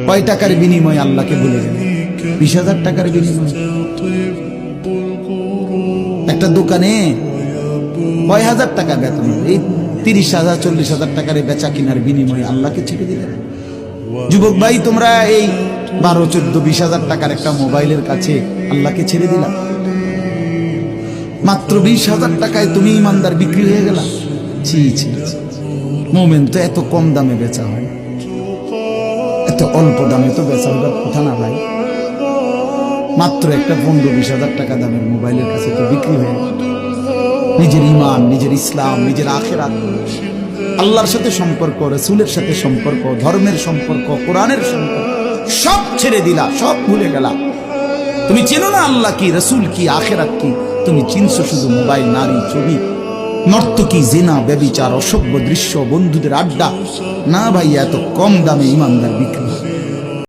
কয় টাকার বিনিময়ে আল্লাহকে ভুলে গেল? 20,000 টাকার বিনিময়ে। একটা দোকানে কয় হাজার টাকা বেতন, এই 30,000 40,000 টাকার বেচা কিনার বিনিময়ে আল্লাহকে ছেড়ে দিলেন। যুবক ভাই, তোমরা এই 12, 14, 20,000 টাকার একটা মোবাইলের কাছে আল্লাহকে ছেড়ে দিলাম। মাত্র 20,000 টাকায় তুমি ইমানদার বিক্রি হয়ে গেলা। ছি ছি, মোমেন তো এত কম দামে বেচা হয়, এত অল্প দামে তো বেচা হবার কথা না ভাই। মাত্র একটা 15-20,000 টাকা দামের মোবাইলের কাছে তো বিক্রি হয়ে গেল। নিজের ইমান, নিজের ইসলাম, নিজের আখিরাত, আল্লাহর সাথে সম্পর্ক, রাসূলের সাথে সম্পর্ক, ধর্মের সম্পর্ক, কোরআনের সম্পর্ক সব ছেড়ে দিলা, সব ভুলে গেলা। তুমি চেনো না আল্লাহ কি, রাসূল কি, আখিরাত কি। তুমি চিনছো শুধু মোবাইল, নারী, ছবি, নর্তকী, জিনা, ব্যভিচার, অসভ্য দৃশ্য, বন্ধুদের আড্ডা। না ভাই, এত কম দামে ইমানদার বিক্রি।